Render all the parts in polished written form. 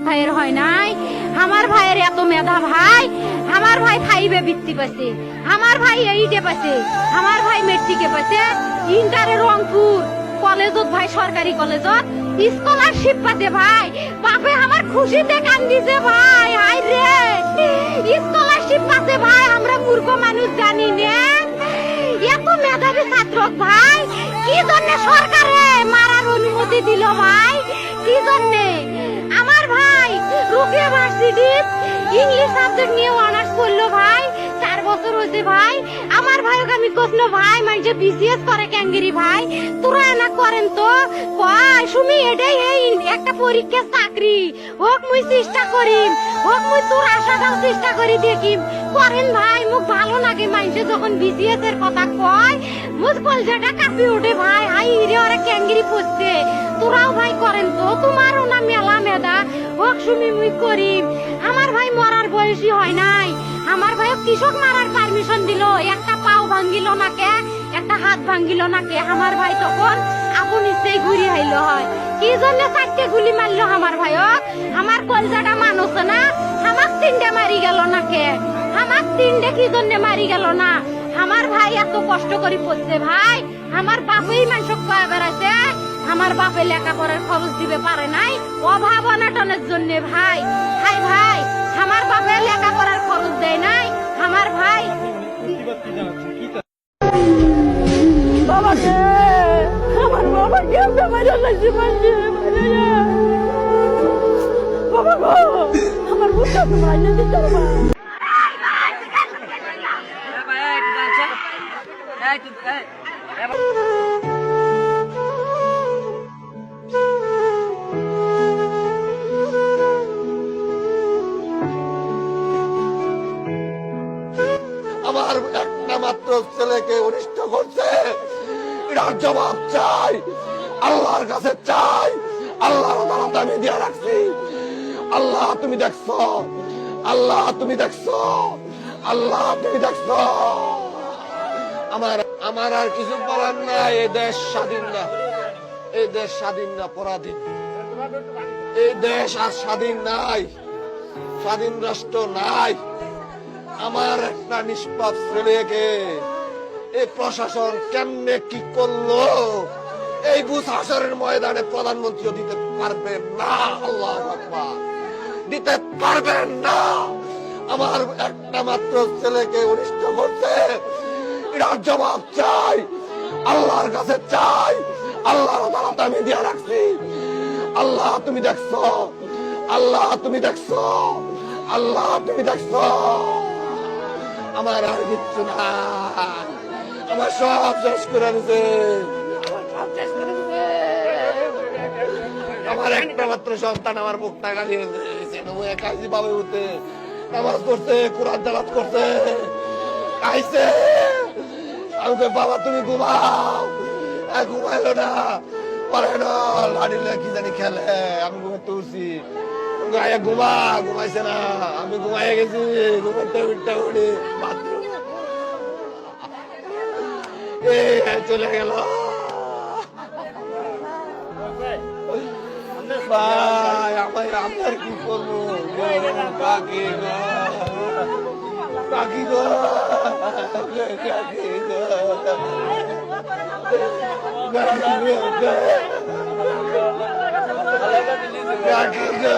ভাইয়ের হয় নাই, আমার ভাইয়ের এত মেধা ভাই, আমার ভাই 5-এ বৃত্তি পাইছে, আমার ভাই 8-এ পাইছে, আমার ভাই মেট্রিকে পাইছে, ইন্টারে রংপুর কলেজত ভাই সরকারি কলেজত স্কলারশিপ পাতে ভাই, বাপে আমার খুশিতে কান্দিছে ভাই, হাই রে স্কলারশিপ পাতে ভাই, আমরা মূর্খ মানুষ জানি না এত মেধাবী ছাত্র ভাই, কি জন্য সরকারে মারার অনুমতি দিল ভাই, কি জন্য? আমার ভাই রুকিয়া ভার্সিটি ইংলিশ সাবজেক্ট নিয়ে অনার্স করলো ভাই, 4 বছর হয়েছে ভাই, আমার ভাইকে আমি কইল ভাই মানে বিসিএস করে ক্যাঙ্গেরি ভাই, তোরা না করেন তো কয় সুমি এটাই এই একটা পরীক্ষা চাকরি হোক মুই চেষ্টা করিম, হোক মুই তোর আশাটাও চেষ্টা করি দেখিম, করেন ভাই মুখ ভালো লাগে মানুষে যখন বিসিএস এর কথা কয়, মুখ কলজাটা কাঁপি ওঠে ভাই, হাই রে ওরা ক্যাঙ্গেরি পড়ছে, তোরাও ভাই করেন তো, তোমারও না মেলা মেধা, হোক সুমি মুই করিম। আমার ভাই মরার বয়সী হয় নাই, আমার ভাই কৃষক মারার পারমিশন দিল, একটা পাও ভাঙ্গিল নাকে, একটা হাত ভাঙ্গিল নাকে, আমার ভাই তখন আপন ইচ্ছেই ঘুরি আইলো হয়, কি জন্য 4টে গুলি মারলো আমার ভাই, আমার কলজাটা মানুষ না, আমার 3টে মারি গেল নাকে, আমার 3টে কি জন্য মারি গেল না, আমার ভাই এত কষ্ট করে পড়ছে ভাই, আমার বাপেই মানুষ কয়ে বেড়াইছে, আমার বাপে লেখাপড়ার খরচ দিবে পারে নাই, অভাব অনাটনের জন্য ভাই, হাই ভাই আমার বাপে লেখাপড়ার খরচ দেয় নাই, আমার ভাই বাবাকে, আমার বাবাকে বাবা গো, আমার বুঝতে মাইনে দিতে পারবা আমার একটা মাত্র ছেলেকে অনিষ্ট করছে, এটার জবাব চাই, আল্লাহর কাছে চাই, আল্লাহর আদালতে আমি দিয়ে রাখছি, আল্লাহ তুমি দেখছো, আল্লাহ তুমি দেখছো, আল্লাহ তুমি দেখছো, আমার আর কিছু বলার নাই, এই দেশ স্বাধীন না, এই দেশ স্বাধীন না, পরাধীন, এই দেশ আর স্বাধীন নাই, স্বাধীন রাষ্ট্র নাই। আমার একটা নিষ্পাপ ছেলেকে এই প্রশাসন কেমনে কি করলো, এই বুথ হাসরের ময়দানে প্রধানমন্ত্রীও দিতে পারবেন না, আল্লাহু আকবার, দিতে পারবেন না। আমার একটা মাত্র ছেলেকে অনিষ্ট করছে, এটার জবাব চাই, আল্লাহর কাছে চাই, আল্লাহর আদালতে আমি দিয়ে রাখছি, আল্লাহ তুমি দেখছো, আল্লাহ তুমি দেখছো, আল্লাহ তুমি দেখছো, আমার আর কিচ্ছু না, আমার সব শেষ করে দিছে, আমার একটা মাত্র সন্তান আমার মুখটা গালি কাজী পাবে উঠতে নামাজ করছে, কোরআন তেলাওয়াত করছে, খাইছে, আমি বাবা তুমি ঘুমাও, ঘুমাইলো না, পারে না, লাড়ি কি জানি খেলে, আমি ঘুমাতে উঠছি, ঘুমাইছে না, আমি ঘুমাই গেছি, ঘুমাতে উঠতে উঠে চলে গেল, ভাই আমার আপনার কি করবো, কাকি গো, কাকি গো, কাকি গো, কাকি গো,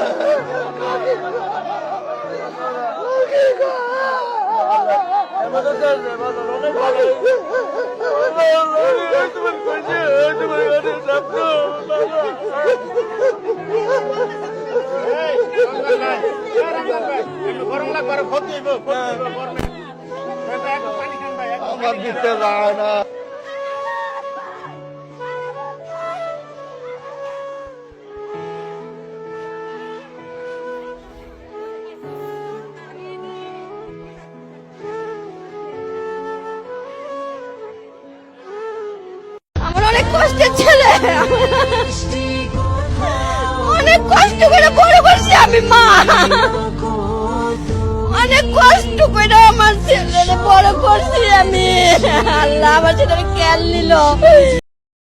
আমার দিতে যায় না, অনেক কষ্টের ছেলে, অনেক কষ্ট করে বড় করছি আমি, মা অনেক কষ্ট করে আমার ছেলে বড় করছি আমি, আল্লাহ আমার ছেলে কেয়ার নিল।